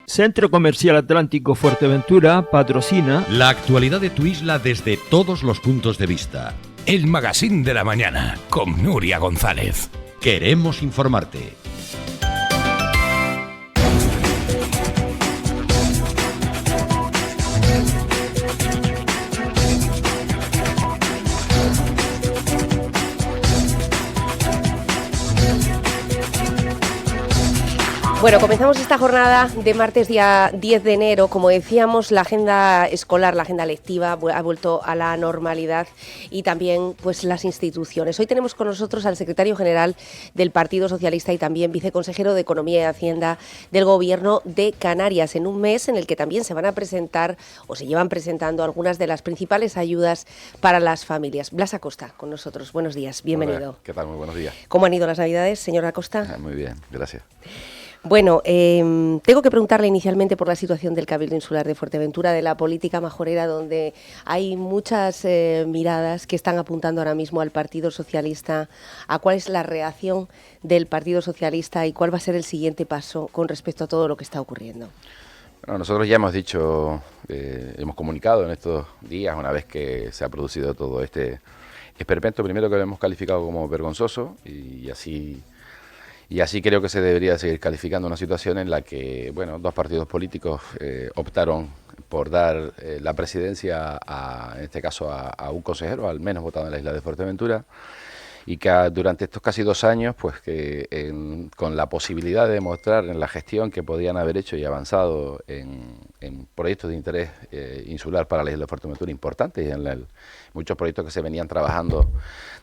Centro Comercial Atlántico Fuerteventura patrocina la actualidad de tu isla desde todos los puntos de vista. El Magazín de la Mañana con Nuria González. Queremos informarte. Bueno, comenzamos esta jornada de martes día 10 de enero. Como decíamos, la agenda escolar, la agenda lectiva ha vuelto a la normalidad y también pues las instituciones. Hoy tenemos con nosotros al secretario general del Partido Socialista y también viceconsejero de Economía y Hacienda del Gobierno de Canarias, en un mes en el que también se van a presentar o se llevan presentando algunas de las principales ayudas para las familias. Blas Acosta con nosotros. Buenos días, bienvenido. Hola, ¿qué tal? Muy buenos días. ¿Cómo han ido las Navidades, señor Acosta? Muy bien, gracias. Bueno, tengo que preguntarle inicialmente por la situación del Cabildo Insular de Fuerteventura, de la política majorera, donde hay muchas miradas que están apuntando ahora mismo al Partido Socialista, a cuál es la reacción del Partido Socialista y cuál va a ser el siguiente paso con respecto a todo lo que está ocurriendo. Bueno, nosotros ya hemos dicho, hemos comunicado en estos días, una vez que se ha producido todo este esperpento, primero que lo hemos calificado como vergonzoso y así creo que se debería seguir calificando una situación en la que, bueno, dos partidos políticos optaron por dar la presidencia, en este caso, a un consejero, al menos votado en la isla de Fuerteventura, y que durante estos casi 2 años, pues con la posibilidad de demostrar en la gestión que podían haber hecho y avanzado en proyectos de interés insular para la isla de Fuerteventura importantes, y en muchos proyectos que se venían trabajando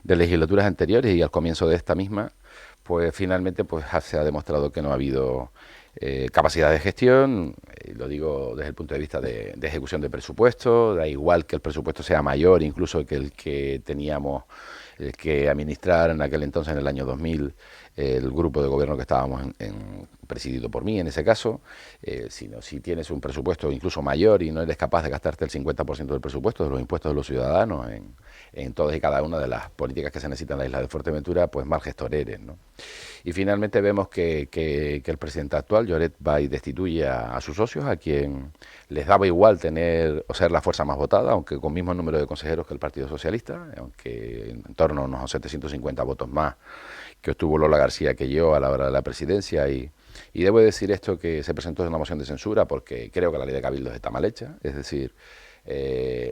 de legislaturas anteriores y al comienzo de esta misma, pues finalmente pues se ha demostrado que no ha habido capacidad de gestión, lo digo desde el punto de vista de ejecución de presupuesto. Da igual que el presupuesto sea mayor incluso que el que teníamos que administrar en aquel entonces, en el año 2000, el grupo de gobierno que estábamos presidido por mí en ese caso, si tienes un presupuesto incluso mayor y no eres capaz de gastarte el 50% del presupuesto de los impuestos de los ciudadanos en todas y cada una de las políticas que se necesitan en la isla de Fuerteventura, pues mal gestor eres, ¿no? Y finalmente vemos que el presidente actual, Lloret, va y destituye a sus socios, a quien les daba igual tener o ser la fuerza más votada, aunque con mismo número de consejeros que el Partido Socialista, aunque en torno a unos 750 votos más que obtuvo Lola García que yo a la hora de la presidencia. Y debo decir esto, que se presentó una moción de censura porque creo que la ley de cabildos está mal hecha, es decir,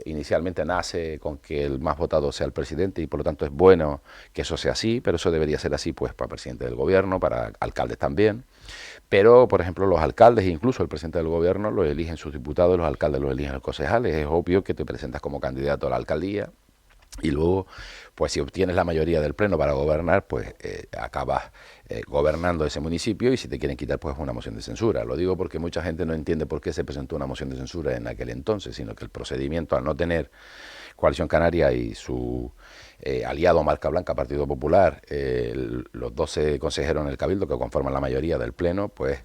inicialmente nace con que el más votado sea el presidente y por lo tanto es bueno que eso sea así, pero eso debería ser así pues para presidente del gobierno, para alcaldes también. Pero, por ejemplo, los alcaldes, incluso el presidente del gobierno, lo eligen sus diputados, los alcaldes lo eligen los concejales. Es obvio que te presentas como candidato a la alcaldía y luego, pues si obtienes la mayoría del pleno para gobernar, pues acabas gobernando ese municipio, y si te quieren quitar, pues una moción de censura. Lo digo porque mucha gente no entiende por qué se presentó una moción de censura en aquel entonces, sino que el procedimiento, al no tener Coalición Canaria y su aliado Marca Blanca, Partido Popular, los 12 consejeros en el Cabildo que conforman la mayoría del pleno, pues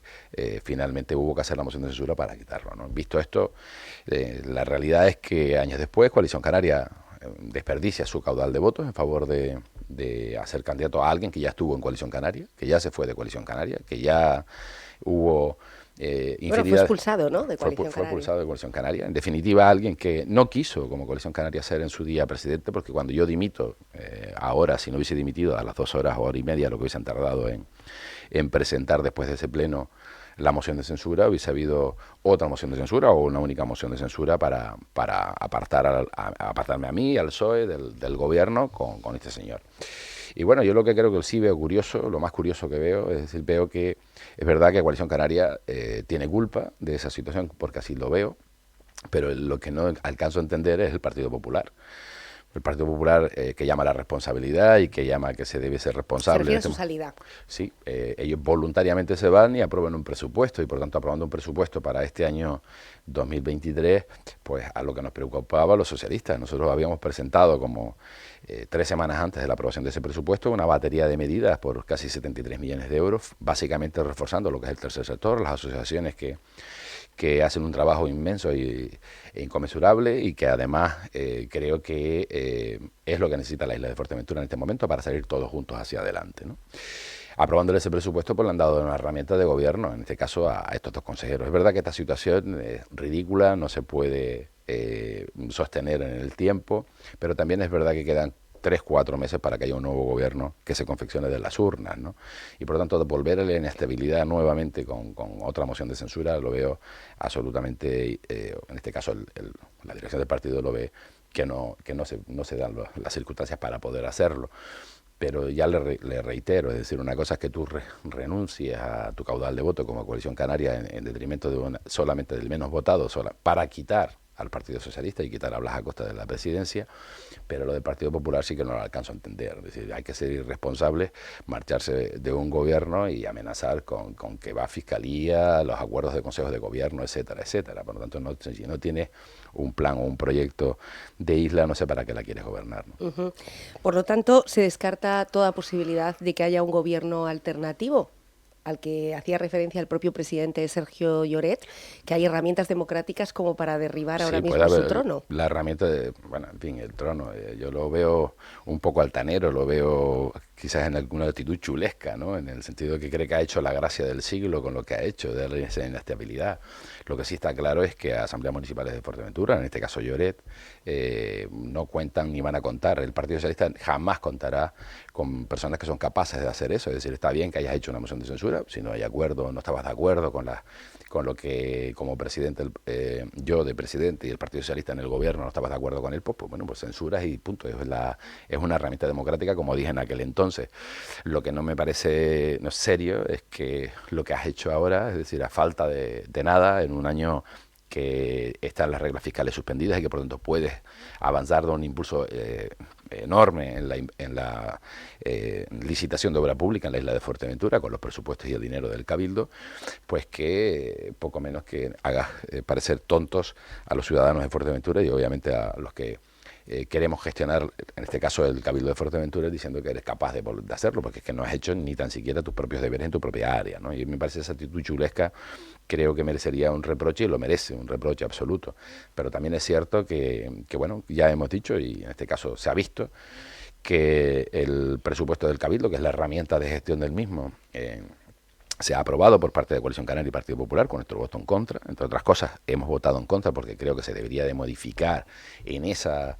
finalmente hubo que hacer la moción de censura para quitarlo, ¿no? Visto esto, la realidad es que años después Coalición Canaria desperdicia su caudal de votos en favor de hacer candidato a alguien que ya estuvo en Coalición Canaria, que ya se fue de Coalición Canaria, que ya hubo infinidad... Bueno, fue expulsado, ¿no?, de Coalición Canaria. Fue expulsado de Coalición Canaria. En definitiva, alguien que no quiso, como Coalición Canaria, ser en su día presidente, porque cuando yo dimito, ahora, si no hubiese dimitido a las 2 horas o hora y media, lo que hubiesen tardado en presentar después de ese pleno la moción de censura, hubiese habido otra moción de censura o una única moción de censura para apartarme a mí, al PSOE, del gobierno con este señor. Y bueno, yo lo que creo que sí veo curioso, lo más curioso que veo, es decir, veo que es verdad que Coalición Canaria tiene culpa de esa situación, porque así lo veo, pero lo que no alcanzo a entender es el Partido Popular. El Partido Popular que llama a la responsabilidad y que llama a que se debe ser responsable. ¿Se refiere a su salida? Sí, ellos voluntariamente se van y aprueban un presupuesto, y por tanto aprobando un presupuesto para este año 2023, pues a lo que nos preocupaba a los socialistas. Nosotros habíamos presentado como 3 semanas antes de la aprobación de ese presupuesto una batería de medidas por casi 73 millones de euros, básicamente reforzando lo que es el tercer sector, las asociaciones que hacen un trabajo inmenso e inconmensurable, y que además creo que es lo que necesita la isla de Fuerteventura en este momento para salir todos juntos hacia adelante, ¿no? aprobándole ese presupuesto, pues le han dado una herramienta de gobierno, en este caso a estos dos consejeros. Es verdad que esta situación es ridícula, no se puede sostener en el tiempo, pero también es verdad que quedan 3-4 meses para que haya un nuevo gobierno que se confeccione de las urnas, ¿no? Y por lo tanto, volver a la inestabilidad nuevamente con otra moción de censura lo veo absolutamente, en este caso la dirección del partido lo ve que no se dan las circunstancias para poder hacerlo. Pero ya le reitero, es decir, una cosa es que tú renuncies a tu caudal de voto como Coalición Canaria en detrimento de solamente del menos votado, para quitar al Partido Socialista y quitar a Blas Acosta de la presidencia, pero lo del Partido Popular sí que no lo alcanzo a entender. Es decir, hay que ser irresponsables, marcharse de un gobierno y amenazar con que va a Fiscalía, los acuerdos de consejos de gobierno, etcétera, etcétera. Por lo tanto, si no tienes un plan o un proyecto de isla, no sé para qué la quieres gobernar, ¿no? Uh-huh. Por lo tanto, se descarta toda posibilidad de que haya un gobierno alternativo, al que hacía referencia el propio presidente Sergio Lloret, que hay herramientas democráticas como para derribar ahora mismo su trono. La herramienta en fin, el trono, yo lo veo un poco altanero, lo veo quizás en alguna actitud chulesca, ¿no? En el sentido de que cree que ha hecho la gracia del siglo con lo que ha hecho, de darle esa inestabilidad. Lo que sí está claro es que asambleas municipales de Fuerteventura, en este caso Lloret, no cuentan ni van a contar. El Partido Socialista jamás contará con personas que son capaces de hacer eso. Es decir, está bien que hayas hecho una moción de censura, si no hay acuerdo, no estabas de acuerdo con lo que como presidente, yo de presidente y el Partido Socialista en el gobierno no estabas de acuerdo con él, pues bueno, pues censuras y punto. Es una herramienta democrática, como dije en aquel entonces. Lo que no me parece serio es que lo que has hecho ahora, es decir, a falta de nada, en un año que están las reglas fiscales suspendidas y que por lo tanto puedes avanzar de un impulso enorme en la licitación de obra pública en la isla de Fuerteventura con los presupuestos y el dinero del Cabildo, pues que poco menos que hagas parecer tontos a los ciudadanos de Fuerteventura y obviamente a los que queremos gestionar, en este caso el Cabildo de Fuerteventura, diciendo que eres capaz de hacerlo, porque es que no has hecho ni tan siquiera tus propios deberes en tu propia área, ¿no? Y me parece esa actitud chulesca, creo que merecería un reproche, y lo merece, un reproche absoluto. Pero también es cierto que bueno, ya hemos dicho, y en este caso se ha visto, que el presupuesto del Cabildo, que es la herramienta de gestión del mismo, se ha aprobado por parte de Coalición Canaria y Partido Popular con nuestro voto en contra. Entre otras cosas, hemos votado en contra porque creo que se debería de modificar en esa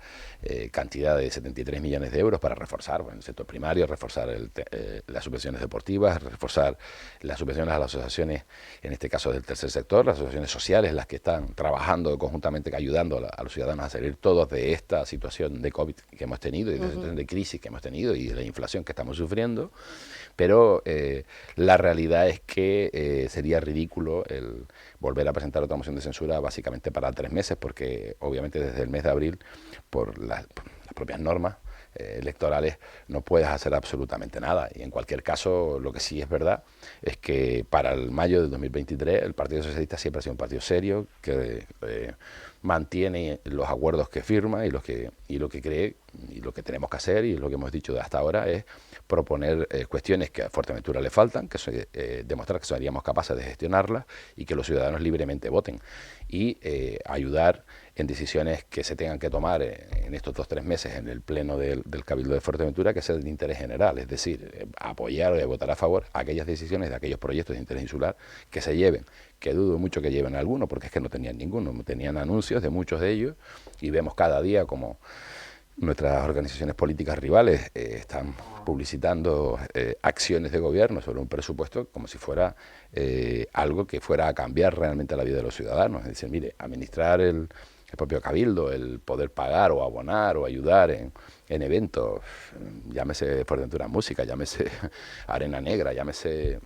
cantidad de 73 millones de euros para reforzar el sector primario, reforzar las subvenciones deportivas, reforzar las subvenciones a las asociaciones, en este caso del tercer sector, las asociaciones sociales, las que están trabajando conjuntamente, ayudando a los ciudadanos a salir todos de esta situación de COVID que hemos tenido y de la situación de crisis que hemos tenido y de la inflación que estamos sufriendo. Pero la realidad es que sería ridículo el volver a presentar otra moción de censura básicamente para 3 meses, porque obviamente desde el mes de abril, por las propias normas electorales, no puedes hacer absolutamente nada. Y en cualquier caso, lo que sí es verdad es que para el mayo de 2023 el Partido Socialista siempre ha sido un partido serio, que mantiene los acuerdos que firma y lo que cree, y lo que tenemos que hacer, y lo que hemos dicho hasta ahora es proponer cuestiones que a Fuerteventura le faltan, que demostrar que seríamos capaces de gestionarlas y que los ciudadanos libremente voten, y ayudar en decisiones que se tengan que tomar en estos 2-3 meses en el pleno del Cabildo de Fuerteventura, que sea de interés general, es decir, apoyar o votar a favor aquellas decisiones de aquellos proyectos de interés insular que se lleven, que dudo mucho que lleven alguno, porque es que no tenían ninguno, tenían anuncios de muchos de ellos, y vemos cada día como nuestras organizaciones políticas rivales están publicitando acciones de gobierno sobre un presupuesto como si fuera algo que fuera a cambiar realmente la vida de los ciudadanos. Es decir, mire, administrar el propio Cabildo, el poder pagar o abonar o ayudar en eventos, llámese Fuerteventura Música, llámese Arena Negra, llámese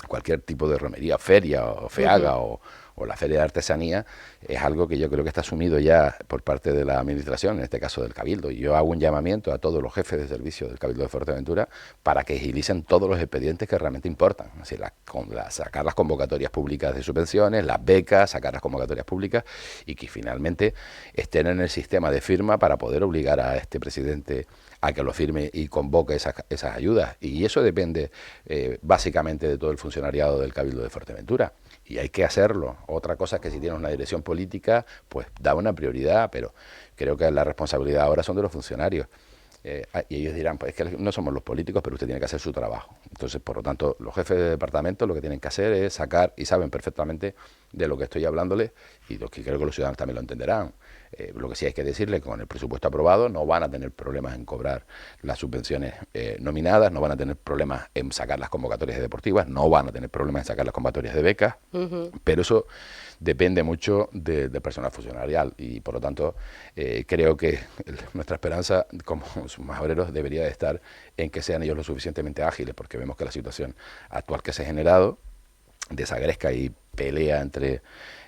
cualquier tipo de romería, feria o feaga o la feria de artesanía, es algo que yo creo que está asumido ya por parte de la administración, en este caso del Cabildo, y yo hago un llamamiento a todos los jefes de servicio del Cabildo de Fuerteventura para que agilicen todos los expedientes que realmente importan, es decir, sacar las convocatorias públicas de subvenciones, las becas, sacar las convocatorias públicas y que finalmente estén en el sistema de firma para poder obligar a este presidente a que lo firme y convoque esas ayudas. Y eso depende básicamente de todo el funcionariado del Cabildo de Fuerteventura. Y hay que hacerlo. Otra cosa es que si tienes una dirección política, pues da una prioridad, pero creo que la responsabilidad ahora son de los funcionarios. Y ellos dirán, pues es que no somos los políticos, pero usted tiene que hacer su trabajo. Entonces, por lo tanto, los jefes de departamento lo que tienen que hacer es sacar, y saben perfectamente de lo que estoy hablándoles, y lo que creo que los ciudadanos también lo entenderán. Lo que sí hay que decirle, con el presupuesto aprobado no van a tener problemas en cobrar las subvenciones nominadas, no van a tener problemas en sacar las convocatorias deportivas, no van a tener problemas en sacar las convocatorias de becas, pero eso depende mucho del personal funcionarial y por lo tanto creo que nuestra esperanza como submajoreros debería de estar en que sean ellos lo suficientemente ágiles, porque vemos que la situación actual que se ha generado, de esa gresca y pelea entre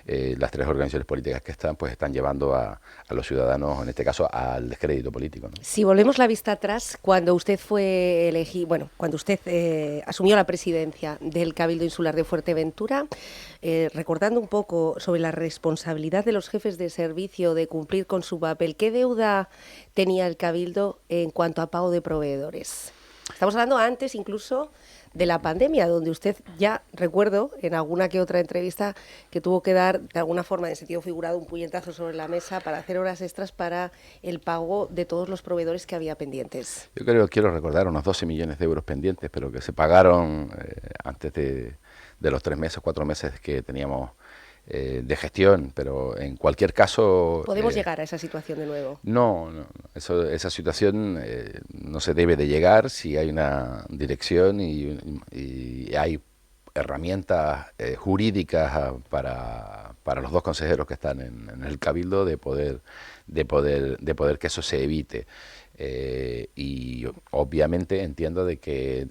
las tres organizaciones políticas que pues están llevando a los ciudadanos, en este caso, al descrédito político, ¿no? Si volvemos la vista atrás, cuando usted fue elegido, cuando usted asumió la presidencia del Cabildo Insular de Fuerteventura, recordando un poco sobre la responsabilidad de los jefes de servicio de cumplir con su papel, ¿qué deuda tenía el Cabildo en cuanto a pago de proveedores? Estamos hablando antes incluso de la pandemia, donde usted ya, recuerdo, en alguna que otra entrevista, que tuvo que dar, de alguna forma, en sentido figurado, un puñetazo sobre la mesa para hacer horas extras para el pago de todos los proveedores que había pendientes. Yo quiero recordar unos 12 millones de euros pendientes, pero que se pagaron antes de los 3 meses, 4 meses que teníamos de gestión, pero en cualquier caso... ¿Podemos llegar a esa situación de nuevo? No, esa situación no se debe de llegar si hay una dirección y hay herramientas jurídicas para los dos consejeros que están en el Cabildo de poder que eso se evite. Y obviamente entiendo de que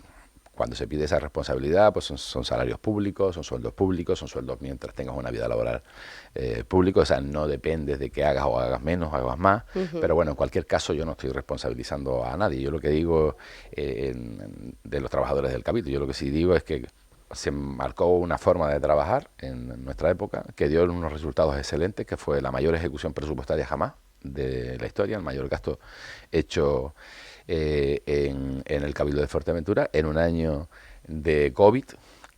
cuando se pide esa responsabilidad, pues son salarios públicos, son sueldos mientras tengas una vida laboral pública, o sea, no depende de que hagas o hagas menos o hagas más, pero bueno, en cualquier caso yo no estoy responsabilizando a nadie. Yo lo que digo de los trabajadores del Cabildo, yo lo que sí digo es que se marcó una forma de trabajar en nuestra época que dio unos resultados excelentes, que fue la mayor ejecución presupuestaria jamás de la historia, el mayor gasto hecho en el Cabildo de Fuerteventura en un año de COVID,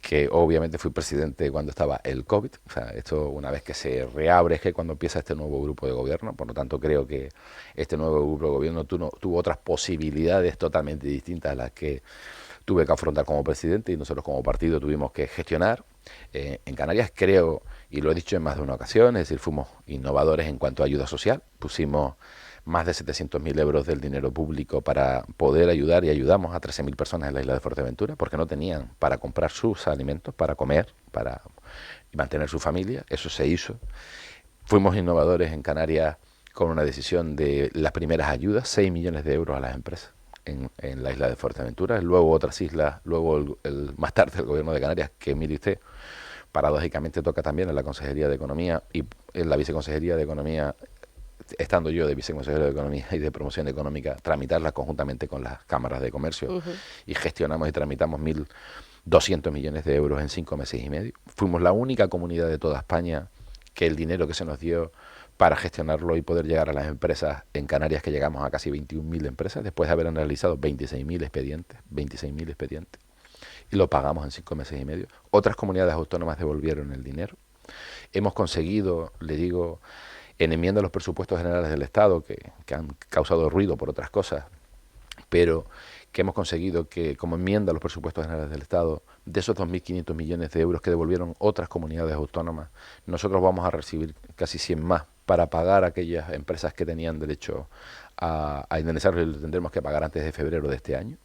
que obviamente fui presidente cuando estaba el COVID. O sea, esto una vez que se reabre es que cuando empieza este nuevo grupo de gobierno, por lo tanto creo que este nuevo grupo de gobierno tuvo otras posibilidades totalmente distintas a las que tuve que afrontar como presidente y nosotros como partido tuvimos que gestionar. En Canarias creo, y lo he dicho en más de una ocasión, es decir, fuimos innovadores en cuanto a ayuda social, pusimos más de 700.000 euros del dinero público para poder ayudar y ayudamos a 13.000 personas en la isla de Fuerteventura porque no tenían para comprar sus alimentos, para comer, para mantener su familia. Eso se hizo. Fuimos innovadores en Canarias con una decisión de las primeras ayudas, 6 millones de euros a las empresas en la isla de Fuerteventura. Luego otras islas, luego más tarde el gobierno de Canarias, que mire usted, paradójicamente toca también en la Consejería de Economía y en la Viceconsejería de Economía, estando yo de viceconsejero de Economía y de Promoción Económica, tramitarlas conjuntamente con las cámaras de comercio y gestionamos y tramitamos 1.200 millones de euros en 5 meses y medio. Fuimos la única comunidad de toda España que el dinero que se nos dio para gestionarlo y poder llegar a las empresas en Canarias, que llegamos a casi 21.000 empresas, después de haber analizado 26.000 expedientes, y lo pagamos en 5 meses y medio. Otras comunidades autónomas devolvieron el dinero. Hemos conseguido, le digo, en enmienda a los presupuestos generales del Estado, que han causado ruido por otras cosas, pero que hemos conseguido que, como enmienda a los presupuestos generales del Estado, de esos 2.500 millones de euros que devolvieron otras comunidades autónomas, nosotros vamos a recibir casi 100 más para pagar a aquellas empresas que tenían derecho a indemnizarlos, y lo tendremos que pagar antes de febrero de este año.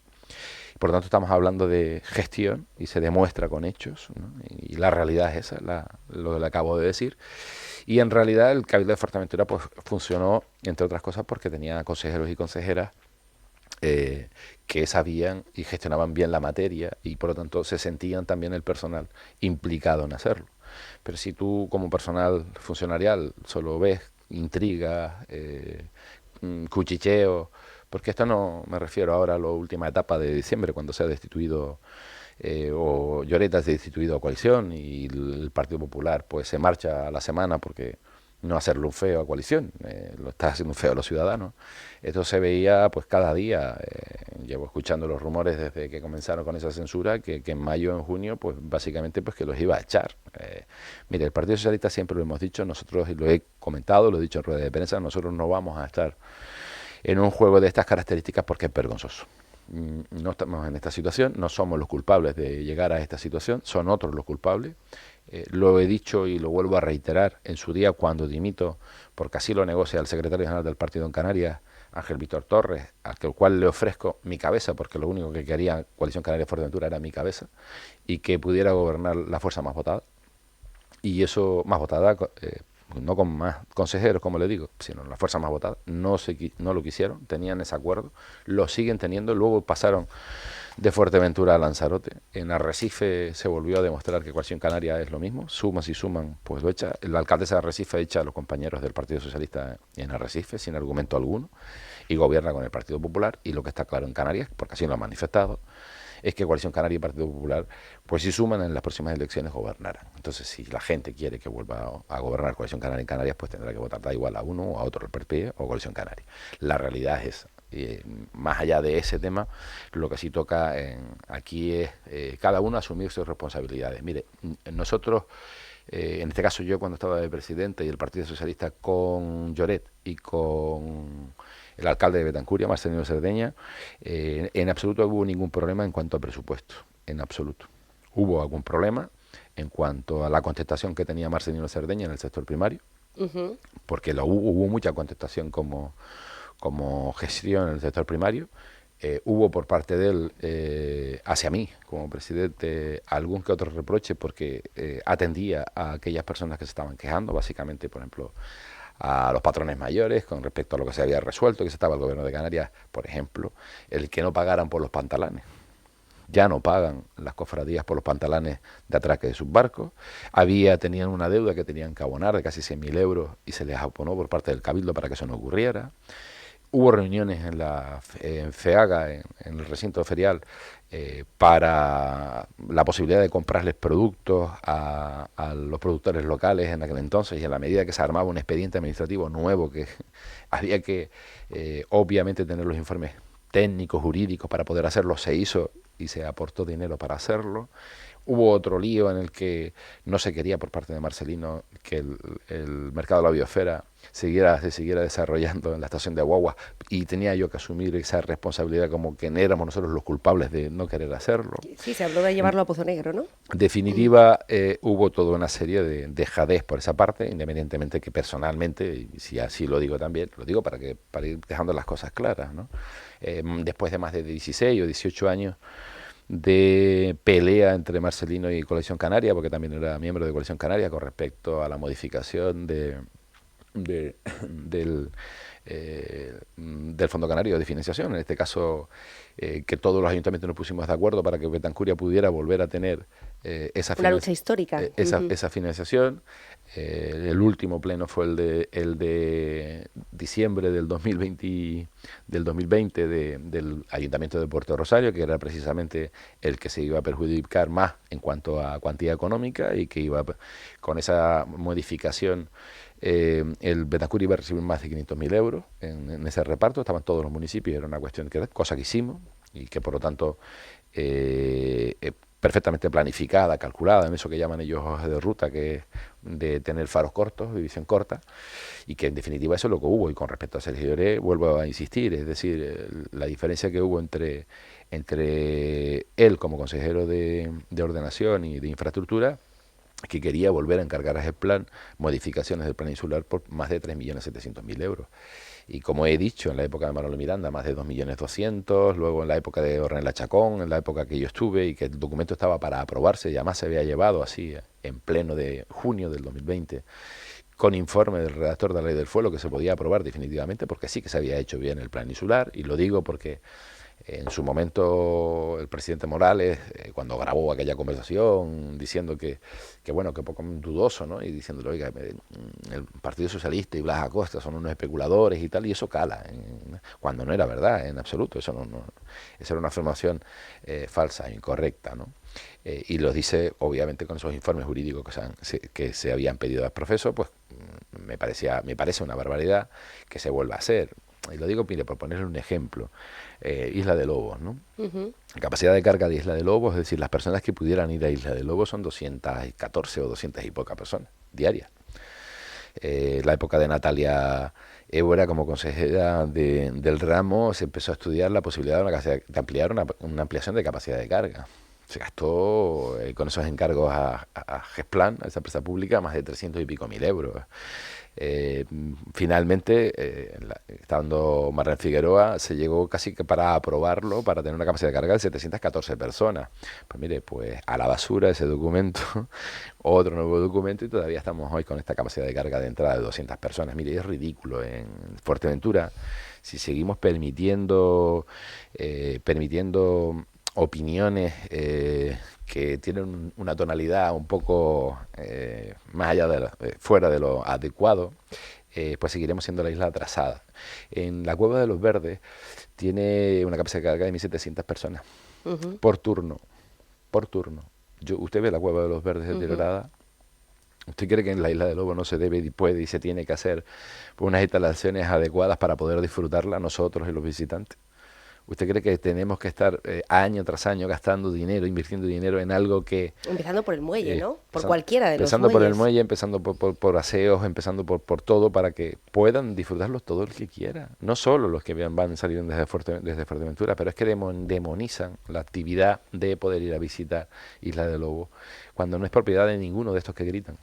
Por lo tanto, estamos hablando de gestión y se demuestra con hechos, ¿no? Y la realidad es esa, lo que le acabo de decir. Y en realidad el Cabildo de Fuerteventura pues funcionó, entre otras cosas, porque tenía consejeros y consejeras que sabían y gestionaban bien la materia y por lo tanto se sentían también el personal implicado en hacerlo. Pero si tú como personal funcionarial solo ves intrigas, cuchicheo, porque esto no me refiero ahora a la última etapa de diciembre, cuando se ha destituido o Lloreta se ha destituido a coalición y el Partido Popular pues se marcha a la semana porque no hacerle un feo a coalición, lo está haciendo un feo a los ciudadanos. Esto se veía pues cada día, llevo escuchando los rumores desde que comenzaron con esa censura, que en mayo o en junio pues básicamente pues que los iba a echar. Mire, el Partido Socialista siempre lo hemos dicho, nosotros, y lo he comentado, lo he dicho en rueda de prensa, nosotros no vamos a estar en un juego de estas características porque es vergonzoso. No estamos en esta situación, no somos los culpables de llegar a esta situación, son otros los culpables. Lo he dicho y lo vuelvo a reiterar en su día cuando dimito, porque así lo negocia el secretario general del partido en Canarias, Ángel Víctor Torres, al cual le ofrezco mi cabeza, porque lo único que quería Coalición Canaria Fuerteventura era mi cabeza, y que pudiera gobernar la fuerza más votada. Y eso, más votada, no con más consejeros, como le digo, sino la fuerza más votada, no lo quisieron, tenían ese acuerdo, lo siguen teniendo, luego pasaron de Fuerteventura a Lanzarote. En Arrecife se volvió a demostrar que Coalición Canaria es lo mismo, sumas y suman, pues lo echa. La alcaldesa de Arrecife echa a los compañeros del Partido Socialista en Arrecife, sin argumento alguno, y gobierna con el Partido Popular, y lo que está claro en Canarias, porque así lo han manifestado, es que Coalición Canaria y Partido Popular, pues si suman en las próximas elecciones, gobernarán. Entonces, si la gente quiere que vuelva a gobernar Coalición Canaria en Canarias, pues tendrá que votar da igual a uno o a otro, el PP o Coalición Canaria. La realidad es esa. Más allá de ese tema, lo que sí toca aquí es cada uno asumir sus responsabilidades. Mire, nosotros, en este caso yo cuando estaba de presidente y el Partido Socialista con Lloret y con el alcalde de Betancuria, Marcelino Cerdeña, en absoluto hubo ningún problema en cuanto a presupuesto, en absoluto. Hubo algún problema en cuanto a la contestación que tenía Marcelino Cerdeña en el sector primario, porque hubo mucha contestación como gestión en el sector primario. Hubo por parte de él, hacia mí, como presidente, algún que otro reproche porque atendía a aquellas personas que se estaban quejando, básicamente, por ejemplo, a los patrones mayores con respecto a lo que se había resuelto, que se estaba el gobierno de Canarias, por ejemplo, el que no pagaran por los pantalanes. Ya no pagan las cofradías por los pantalanes de atraque de sus barcos. Tenían una deuda que tenían que abonar de casi 100.000 euros y se les abonó por parte del Cabildo para que eso no ocurriera. Hubo reuniones en FEAGA, en el recinto ferial, para la posibilidad de comprarles productos a los productores locales en aquel entonces, y en la medida que se armaba un expediente administrativo nuevo, que había que obviamente tener los informes técnicos, jurídicos para poder hacerlo, se hizo y se aportó dinero para hacerlo. Hubo otro lío en el que no se quería por parte de Marcelino que el mercado de la biosfera se siguiera desarrollando en la estación de Aguaguas, y tenía yo que asumir esa responsabilidad como que éramos nosotros los culpables de no querer hacerlo. Sí, se habló de llevarlo a Pozo Negro, ¿no? En definitiva, hubo toda una serie de dejadez por esa parte, independientemente que personalmente, y si así lo digo también, lo digo para ir dejando las cosas claras, ¿no? Después de más de 16 o 18 años de pelea entre Marcelino y Coalición Canaria, porque también era miembro de Coalición Canaria, con respecto a la modificación del Fondo Canario de Financiación, en este caso que todos los ayuntamientos nos pusimos de acuerdo para que Betancuria pudiera volver a tener una lucha histórica. Esa financiación. El último pleno fue el de diciembre del 2020, del Ayuntamiento de Puerto Rosario, que era precisamente el que se iba a perjudicar más en cuanto a cuantía económica, y que iba con esa modificación. El Betancuria iba a recibir más de 500.000 euros en ese reparto. Estaban todos los municipios, era una cosa que hicimos, y que por lo tanto perfectamente planificada, calculada, en eso que llaman ellos hojas de ruta, que es de tener faros cortos, división corta, y que en definitiva eso es lo que hubo. Y con respecto a Sergio Lloré, vuelvo a insistir, es decir, la diferencia que hubo entre él como consejero de ordenación y de infraestructura, que quería volver a encargar a GESPLAN modificaciones del plan insular por más de 3.700.000 euros. Y como he dicho, en la época de Manolo Miranda, más de 2.200.000, luego en la época de Ornella Chacón, en la época que yo estuve, y que el documento estaba para aprobarse, y además se había llevado así en pleno de junio del 2020, con informe del redactor de la Ley del Suelo, que se podía aprobar definitivamente, porque sí que se había hecho bien el plan insular. Y lo digo porque en su momento el presidente Morales, cuando grabó aquella conversación diciendo que bueno, que poco dudoso, ¿no? Y diciéndole, oiga, el Partido Socialista y Blas Acosta son unos especuladores y tal, y eso cala, cuando no era verdad en absoluto. Esa era una afirmación falsa, incorrecta, ¿no? Y lo dice obviamente con esos informes jurídicos que se habían pedido al profesor. Pues me parece una barbaridad que se vuelva a hacer. Y lo digo, mire, por ponerle un ejemplo, Isla de Lobos, ¿no? La capacidad de carga de Isla de Lobos, es decir, las personas que pudieran ir a Isla de Lobos son 214 o 200 y pocas personas diarias. la época de Natalia Évora como consejera del ramo, se empezó a estudiar la posibilidad de ampliar una ampliación de capacidad de carga. Se gastó con esos encargos a Gesplan, a esa empresa pública, más de 300 y pico mil euros. Finalmente, estando Marlene Figueroa, se llegó casi que para aprobarlo, para tener una capacidad de carga de 714 personas. Pues mire, pues a la basura ese documento, otro nuevo documento, y todavía estamos hoy con esta capacidad de carga de entrada de 200 personas. Mire, es ridículo. En Fuerteventura, si seguimos permitiendo opiniones que tienen una tonalidad un poco más allá fuera de lo adecuado, pues seguiremos siendo la isla atrasada. En la Cueva de los Verdes tiene una capacidad de carga de 1.700 personas por turno. Usted ve la Cueva de los Verdes deteriorada. ¿Usted cree que en la Isla del Lobo no se debe y puede y se tiene que hacer unas instalaciones adecuadas para poder disfrutarla nosotros y los visitantes? ¿Usted cree que tenemos que estar año tras año gastando dinero, invirtiendo dinero en algo que... Empezando por el muelle, ¿no? Por cualquiera de los muelles. Empezando por el muelle, empezando por aseos, empezando por todo, para que puedan disfrutarlos todo el que quiera. No solo los que van a salir desde Fuerteventura, pero es que demonizan la actividad de poder ir a visitar Isla del Lobo, cuando no es propiedad de ninguno de estos que gritan.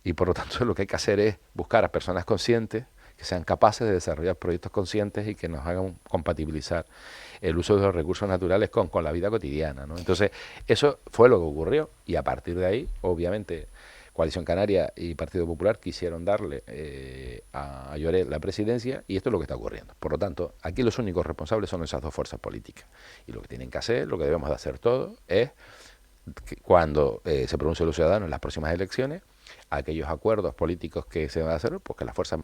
Y por lo tanto lo que hay que hacer es buscar a personas conscientes, que sean capaces de desarrollar proyectos conscientes y que nos hagan compatibilizar el uso de los recursos naturales con la vida cotidiana, ¿no? Entonces, eso fue lo que ocurrió, y a partir de ahí, obviamente, Coalición Canaria y Partido Popular quisieron darle a Lloret la presidencia, y esto es lo que está ocurriendo. Por lo tanto, aquí los únicos responsables son esas dos fuerzas políticas, y lo que tienen que hacer, lo que debemos de hacer todos, es que cuando se pronuncie los ciudadanos en las próximas elecciones, aquellos acuerdos políticos que se van a hacer, pues que las fuerzas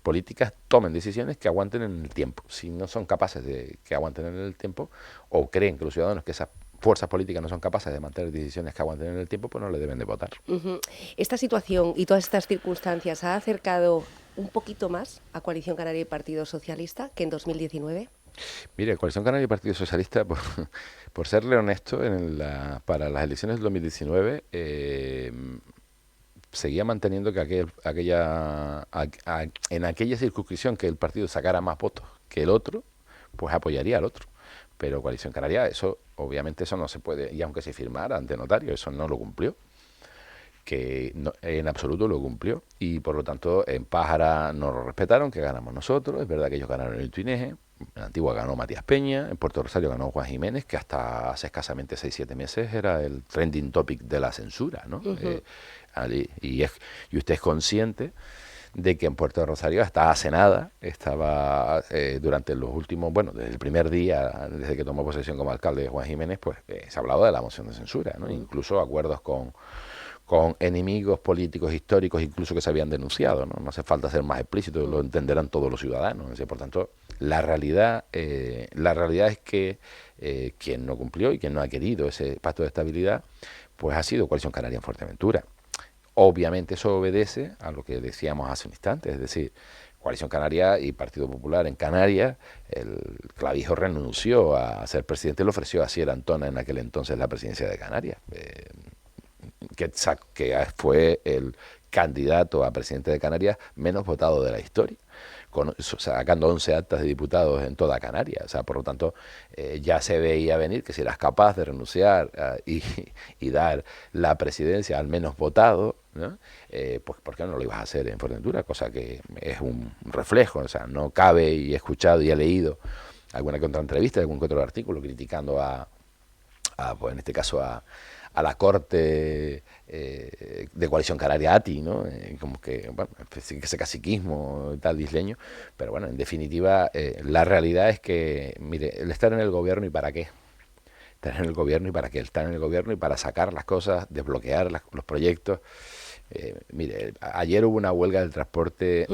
políticas tomen decisiones que aguanten en el tiempo. Si no son capaces de que aguanten en el tiempo, o creen que los ciudadanos que esas fuerzas políticas no son capaces de mantener decisiones que aguanten en el tiempo, pues no le deben de votar. Esta situación y todas estas circunstancias ha acercado un poquito más a Coalición Canaria y Partido Socialista que en 2019. Mire, Coalición Canaria y Partido Socialista, por serle honesto, para las elecciones del 2019 seguía manteniendo que en aquella circunscripción que el partido sacara más votos que el otro, pues apoyaría al otro. Pero Coalición Canaria, eso obviamente eso no se puede, y aunque se firmara ante notario, eso no lo cumplió, que no, en absoluto lo cumplió, y por lo tanto en Pájara no lo respetaron, que ganamos nosotros. Es verdad que ellos ganaron el Tuineje, en Antigua ganó Matías Peña, en Puerto Rosario ganó Juan Jiménez, que hasta hace escasamente 6-7 meses era el trending topic de la censura, ¿no? Y usted es consciente de que en Puerto Rosario hasta hace nada estaba durante los últimos, desde el primer día, desde que tomó posesión como alcalde de Juan Jiménez, pues se ha hablado de la moción de censura, ¿no? Incluso acuerdos con enemigos políticos históricos, incluso que se habían denunciado, ¿no? No hace falta ser más explícito, lo entenderán todos los ciudadanos. Por tanto, la realidad es que quien no cumplió y quien no ha querido ese pacto de estabilidad, pues ha sido Coalición Canaria en Fuerteventura. Obviamente eso obedece a lo que decíamos hace un instante, es decir, Coalición Canaria y Partido Popular en Canarias, el Clavijo renunció a ser presidente, le ofreció a Asier Antona en aquel entonces la presidencia de Canarias, que fue el candidato a presidente de Canarias menos votado de la historia, sacando 11 actas de diputados en toda Canarias. O sea, por lo tanto, ya se veía venir que si eras capaz de renunciar y dar la presidencia al menos votado, ¿no? Pues ¿por qué no lo ibas a hacer en Fuerteventura? Cosa que es un reflejo, o sea, no cabe, y he escuchado y he leído alguna que otra entrevista, algún que otro artículo criticando pues en este caso a la corte de Coalición Canaria ATI, ¿no? Como que, ese caciquismo y tal isleño, pero bueno, en definitiva, la realidad es que, mire, el estar en el gobierno, ¿y para qué? Estar en el gobierno, ¿y para qué? Estar en el gobierno y para sacar las cosas, desbloquear los proyectos. Mire, ayer hubo una huelga del transporte,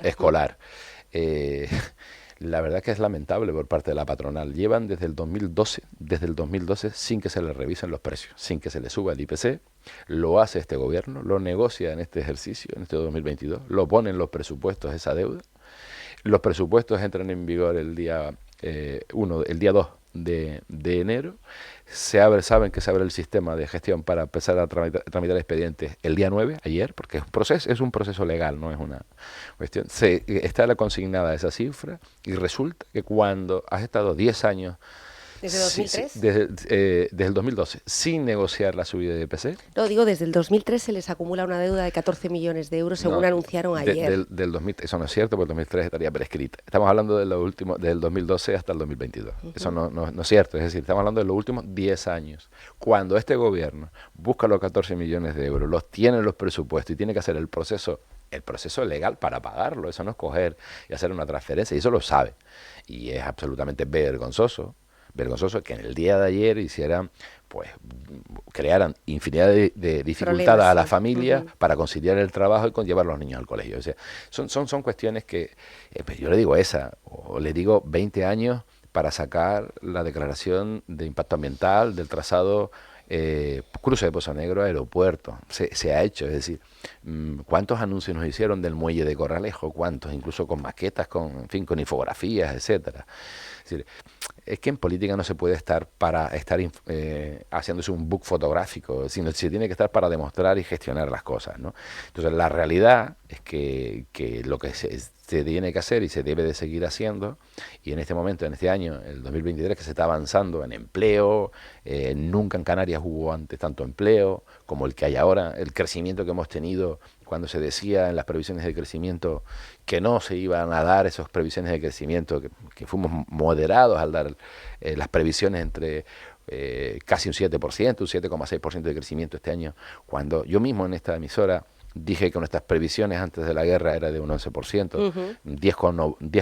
escolar. La verdad que es lamentable por parte de la patronal. Llevan desde el 2012 sin que se les revisen los precios, sin que se les suba el IPC. Lo hace este gobierno, lo negocia en este ejercicio, en este 2022, lo pone en los presupuestos esa deuda. Los presupuestos entran en vigor el día 2 de enero. Saben que se abre el sistema de gestión para empezar a tramitar expedientes el día 9, ayer, porque es un proceso legal, no es una cuestión. Está consignada esa cifra y resulta que cuando has estado 10 años ¿Desde 2003? Desde el 2012, sin negociar la subida de IPC. No, digo, desde el 2003 se les acumula una deuda de 14 millones de euros, según anunciaron ayer. Del 2000, eso no es cierto, porque el 2003 estaría prescrita. Estamos hablando de lo último, del 2012 hasta el 2022. Eso no es cierto, es decir, estamos hablando de los últimos 10 años. Cuando este gobierno busca los 14 millones de euros, los tiene en los presupuestos y tiene que hacer el proceso legal para pagarlo, eso no es coger y hacer una transferencia, y eso lo sabe. Y es absolutamente vergonzoso que en el día de ayer crearan infinidad de dificultades a la familia para conciliar el trabajo y con llevar a los niños al colegio. O sea, son cuestiones que, yo le digo o le digo 20 años para sacar la declaración de impacto ambiental del trazado cruce de Pozo Negro aeropuerto. Se ha hecho, es decir, ¿cuántos anuncios nos hicieron del muelle de Corralejo? ¿Cuántos? Incluso con maquetas, con infografías, etcétera. Es decir, es que en política no se puede estar para estar haciéndose un book fotográfico, sino se tiene que estar para demostrar y gestionar las cosas, ¿no? Entonces, la realidad es que lo que se tiene que hacer y se debe de seguir haciendo, y en este momento, en este año, el 2023, que se está avanzando en empleo, nunca en Canarias hubo antes tanto empleo como el que hay ahora, el crecimiento que hemos tenido cuando se decía en las previsiones de crecimiento que no se iban a dar esas previsiones de crecimiento, que fuimos moderados al dar las previsiones entre casi un 7%, un 7,6% de crecimiento este año, cuando yo mismo en esta emisora dije que nuestras previsiones antes de la guerra era de un 11%, 10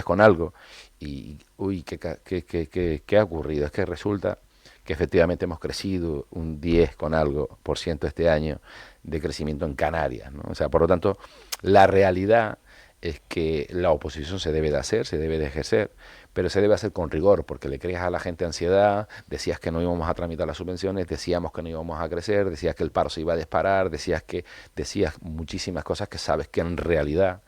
con algo, y ¿qué ha ocurrido? Es que resulta que efectivamente hemos crecido un 10 con algo por ciento este año de crecimiento en Canarias, ¿no? O sea, por lo tanto, la realidad es que la oposición se debe de hacer, se debe de ejercer, pero se debe hacer con rigor, porque le creas a la gente ansiedad. Decías que no íbamos a tramitar las subvenciones, decíamos que no íbamos a crecer, decías que el paro se iba a disparar, decías muchísimas cosas que sabes que en realidad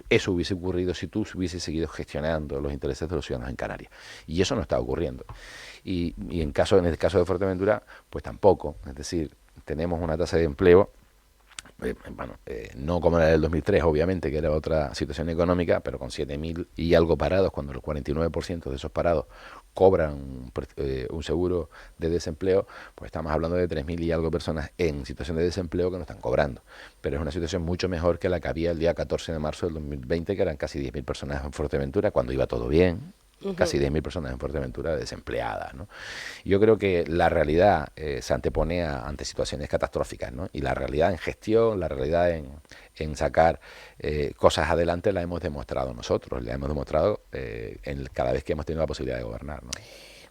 eso hubiese ocurrido si tú hubieses seguido gestionando los intereses de los ciudadanos en Canarias. Y eso no está ocurriendo. Y en el caso de Fuerteventura, pues tampoco. Es decir, tenemos una tasa de empleo, no como la del 2003, obviamente, que era otra situación económica, pero con 7.000 y algo parados, cuando el 49% de esos parados cobran un seguro de desempleo, pues estamos hablando de 3.000 y algo personas en situación de desempleo que no están cobrando. Pero es una situación mucho mejor que la que había el día 14 de marzo del 2020, que eran casi 10.000 personas en Fuerteventura, cuando iba todo bien. Casi 10.000 personas en Fuerteventura desempleadas, ¿no? Yo creo que la realidad se antepone ante situaciones catastróficas, ¿no? Y la realidad en gestión, la realidad en sacar cosas adelante la hemos demostrado nosotros, la hemos demostrado cada vez que hemos tenido la posibilidad de gobernar, ¿no?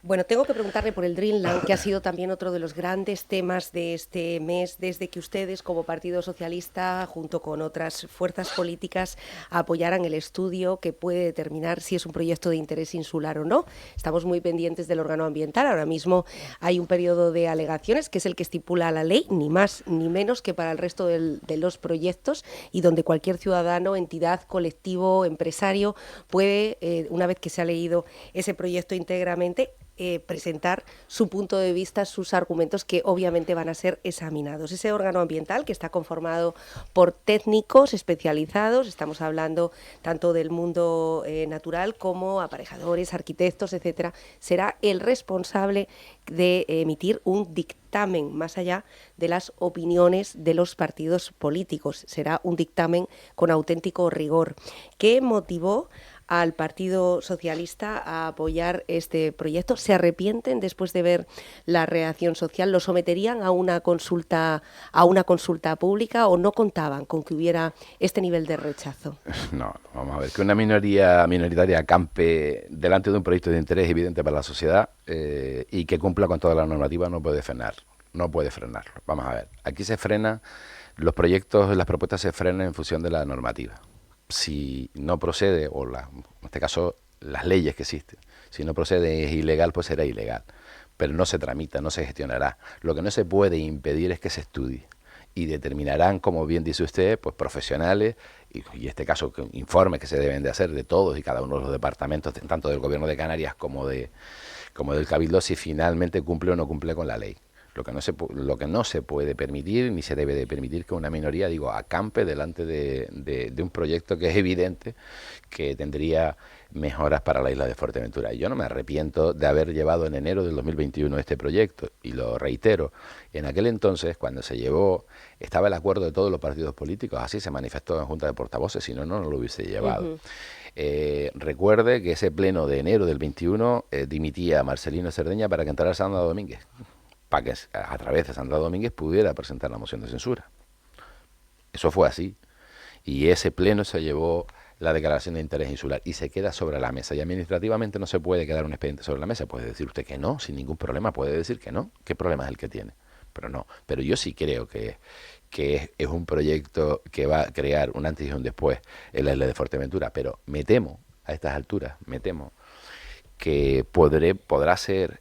Bueno, tengo que preguntarle por el Dreamland, que ha sido también otro de los grandes temas de este mes, desde que ustedes, como Partido Socialista, junto con otras fuerzas políticas, apoyaran el estudio que puede determinar si es un proyecto de interés insular o no. Estamos muy pendientes del órgano ambiental. Ahora mismo hay un periodo de alegaciones, que es el que estipula la ley, ni más ni menos que para el resto de los proyectos, y donde cualquier ciudadano, entidad, colectivo, empresario, puede, una vez que se ha leído ese proyecto íntegramente, presentar su punto de vista, sus argumentos, que obviamente van a ser examinados. Ese órgano ambiental, que está conformado por técnicos especializados, estamos hablando tanto del mundo natural como aparejadores, arquitectos, etcétera, será el responsable de emitir un dictamen más allá de las opiniones de los partidos políticos. Será un dictamen con auténtico rigor. ¿Qué motivó al Partido Socialista a apoyar este proyecto? ¿Se arrepienten después de ver la reacción social? ¿Lo someterían a una consulta pública o no contaban con que hubiera este nivel de rechazo? No, vamos a ver, que una minoría minoritaria acampe delante de un proyecto de interés evidente para la sociedad y que cumpla con toda la normativa no puede frenarlo. Vamos a ver, aquí se frena, los proyectos, las propuestas se frenan en función de la normativa. Si no procede, en este caso las leyes que existen, si no procede es ilegal, pues será ilegal, pero no se tramita, no se gestionará. Lo que no se puede impedir es que se estudie y determinarán, como bien dice usted, pues profesionales y en este caso informes que se deben de hacer de todos y cada uno de los departamentos, tanto del Gobierno de Canarias como como del Cabildo si finalmente cumple o no cumple con la ley. Lo que no se puede permitir, ni se debe de permitir que una minoría, acampe delante de un proyecto que es evidente que tendría mejoras para la isla de Fuerteventura. Y yo no me arrepiento de haber llevado en enero del 2021 este proyecto, y lo reitero, en aquel entonces, cuando se llevó, estaba el acuerdo de todos los partidos políticos, así se manifestó en Junta de Portavoces, si no, no lo hubiese llevado. Recuerde que ese pleno de enero del 21 dimitía Marcelino Cerdeña para que entrara Sandra Domínguez, para que a través de Sandra Domínguez pudiera presentar la moción de censura. Eso fue así. Y ese pleno se llevó la declaración de interés insular y se queda sobre la mesa. Y administrativamente no se puede quedar un expediente sobre la mesa. Puede decir usted que no, sin ningún problema. Puede decir que no. ¿Qué problema es el que tiene? Pero no. Pero yo sí creo que es un proyecto que va a crear un antes y un después en la isla de Fuerteventura. Pero me temo, a estas alturas, que podrá ser